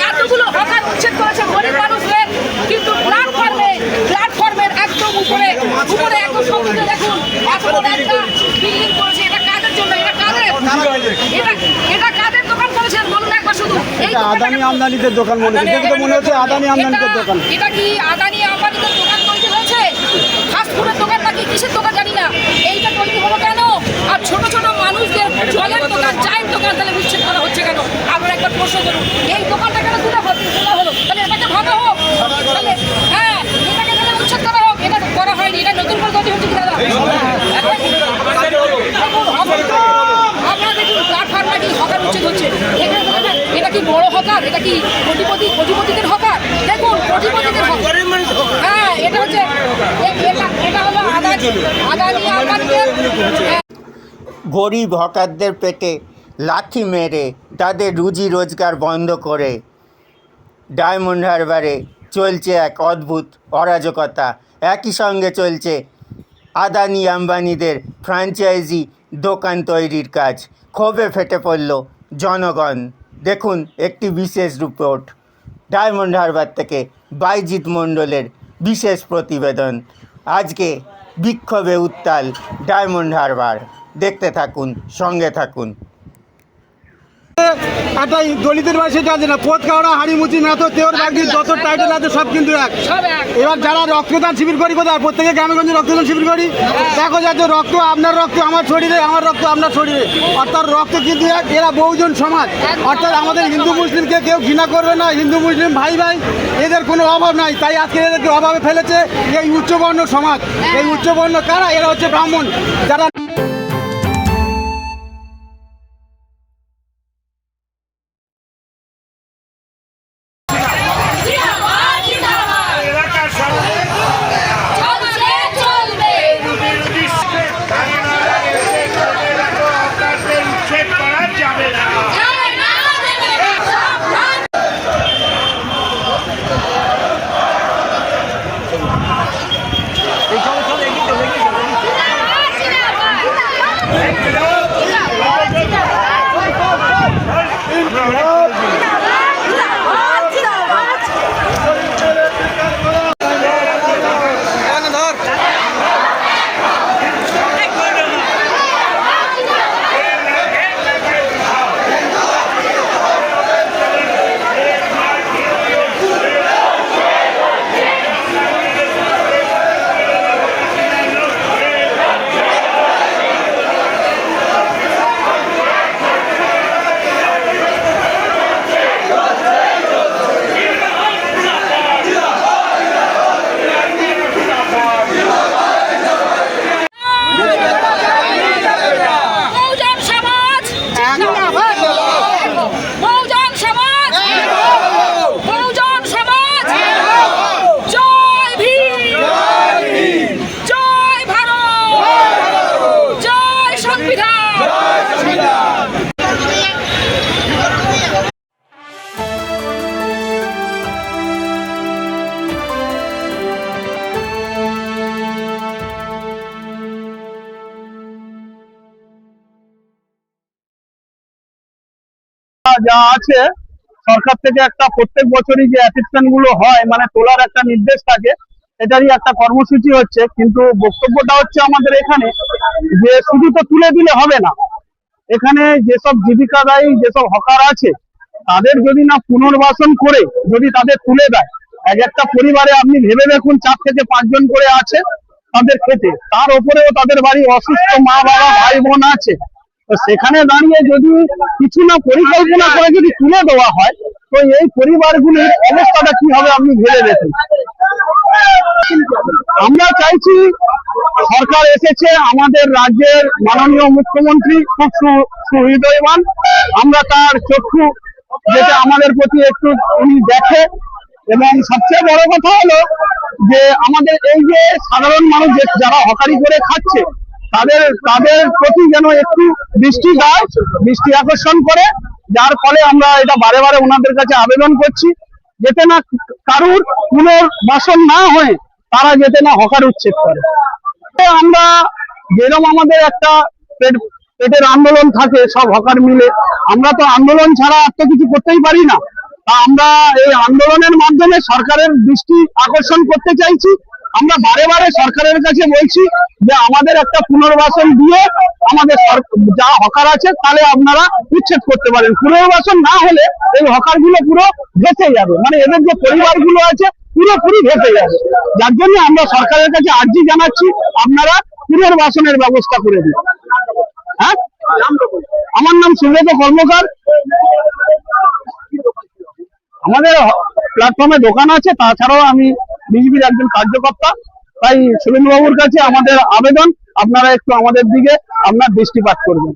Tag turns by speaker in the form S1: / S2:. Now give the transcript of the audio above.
S1: এতগুলো হকার উচ্ছেদ করেছে গরিব মানুষদের, কিন্তু প্ল্যাটফর্মের একদম উপরে একদম সমুদ্রে দেখুন এত বড় একটা বিল্ডিং করেছে। এটা কাদের জন্য? এটা কাদের দোকান করেছেন বলুন একবার শুধু। এই
S2: আদানি আমদানিদের দোকান মনে হচ্ছে, দেখে তো মনে হচ্ছে আদানি আমদানিদের দোকান।
S1: এটা কি আদানি আমদানিদের দোকান তৈরি হয়েছে? ফাস্ট ফুডের দোকান নাকি কিসের দোকান জানি না, এইটা তৈরি হলো কেন? আর ছোট ছোট মানুষদের জলের দোকান, চায়ের দোকান তাহলে উচ্ছেদ করা হচ্ছে কেন? আমরা একবার প্রশ্ন করুন, এই দোকানটা কেন তোলা হলো? তাহলে এটাকে ভাঙা হোক, তাহলে হ্যাঁ এটাকে তাহলে উচ্ছেদ করা হোক। এটা করা হয়নি, এটা নতুন করে তৈরি হচ্ছে কি দাদা? আমরা দেখুন প্ল্যাটফর্ম নাকি হকার উচ্ছেদ হচ্ছে। এটা কি বড় হকার? এটা কি কোটিপতিদের হকার? দেখুন কোটিপতিদের হকার। হ্যাঁ এটা হচ্ছে এটা হলো আদানি আমদানিদের।
S3: গরিব হকারদের পেটে লাথি মেরে তাদের রুজি রোজগার বন্ধ করে ডায়মন্ড হারবারে চলছে এক অদ্ভুত অরাজকতা। একই সঙ্গে চলছে আদানি আম্বানিদের ফ্র্যাঞ্চাইজি দোকান তৈরির কাজ। ক্ষোভে ফেটে পড়ল জনগণ। দেখুন একটি বিশেষ রিপোর্ট ডায়মন্ড হারবার থেকে বাইজিৎ মণ্ডলের বিশেষ প্রতিবেদন। আজকে বিক্ষোভে উত্তাল ডায়মন্ড হারবার। দেখতে থাকুন, সঙ্গে থাকুন।
S2: একটা দলিতের বাড়ি সেটা আছে না, পোত কাওড়া হাড়ি মুচি মেথো তেওর বাগদি যত টাইটেল আছে সব কিন্তু এক। এবার যারা রক্তদান শিবির করি কোথায়? প্রত্যেকে গ্রামেগঞ্জে রক্তদান শিবির করি। দেখো যাচ্ছে রক্ত আপনার রক্ত আমার শরীরে, আমার রক্ত আপনার শরীরে, অর্থাৎ রক্ত কিন্তু এক। এরা বহুজন সমাজ, অর্থাৎ আমাদের হিন্দু মুসলিমকে কেউ ঘৃণা করবে না। হিন্দু মুসলিম ভাই ভাই এদের কোনো অভাব নাই, তাই আজকে এদেরকে অভাবে ফেলেছে এই উচ্চবর্ণ সমাজ। এই উচ্চবর্ণ কারা? এরা হচ্ছে ব্রাহ্মণ, যারা যা আছে সরকার থেকে একটা প্রত্যেক বছরই যে অ্যাসিস্ট্যান্ট গুলো হয় মানে তোলার একটা নির্দেশ থাকে, এটারই একটা কর্মসূচি হচ্ছে। কিন্তু বক্তব্যটা হচ্ছে আমাদের এখানে যে শুধু তো তুলে দিলে হবে না, এখানে যেসব জীবিকাদায়ী যেসব হকার আছে তাদের যদি না পুনর্বাসন করে যদি তাদের তুলে দেয়, এক একটা পরিবারে আপনি ভেবে দেখুন 4 থেকে 5 জন করে আছে তাদের খেতে, তার উপরেও তাদের বাড়ি অসুস্থ মা বাবা ভাই বোন আছে। তো সেখানে দাঁড়িয়ে যদি কিছু না পরিকল্পনা করে যদি তুলে দেওয়া হয়, তো এই পরিবারগুলির অবস্থাটা কি হবে আপনি ভেবে দেখুন। আমরা চাইছি সরকার এসেছে, আমাদের রাজ্যের মাননীয় মুখ্যমন্ত্রী খুব সুহৃদয়বান, আমরা তার চক্ষু যেটা আমাদের প্রতি একটু উনি দেখে। এবং সবচেয়ে বড় কথা হলো যে আমাদের এই যে সাধারণ মানুষ যারা হকারি করে খাচ্ছে তাদের প্রতি যেন একটু দৃষ্টি আকর্ষণ করে, যার ফলে আমরা এটা বারে বারে ওনাদের কাছে আবেদন করছি যাতে না কারুর পুনর্বাসন না হয়ে তারা যাতে না হকার উচ্ছেদ করে। আমরা যেরকম আমাদের একটা পেটের আন্দোলন থাকে সব হকার মিলে, আমরা তো আন্দোলন ছাড়া আর তো কিছু করতেই পারি না। তা আমরা এই আন্দোলনের মাধ্যমে সরকারের দৃষ্টি আকর্ষণ করতে চাইছি। আমরা বারে বারে সরকারের কাছে বলছি যে আমাদের একটা পুনর্বাসন দিয়ে আমাদের যা হকার আছে তাহলে আপনারা উচ্ছেদ করতে পারেন। পুনর্বাসন না হলে এই হকার গুলো পুরো ভেসে যাবে, মানে এদের যে পরিবারগুলো আছে পুরোপুরি ভেসে যাবে। যার জন্য আমরা সরকারের কাছে আর্জি জানাচ্ছি আপনারা পুনর্বাসনের ব্যবস্থা করে দিন। হ্যাঁ, আমার নাম সুব্রত কর্মকার। আমাদের প্ল্যাটফর্মে দোকান আছে, তাছাড়াও আমি বিজেপির একজন কার্যকর্তা। তাই শুভেন্দু বাবুর কাছে আমাদের আবেদন, আপনারা একটু আমাদের দিকে আপনার দৃষ্টিপাত করবেন।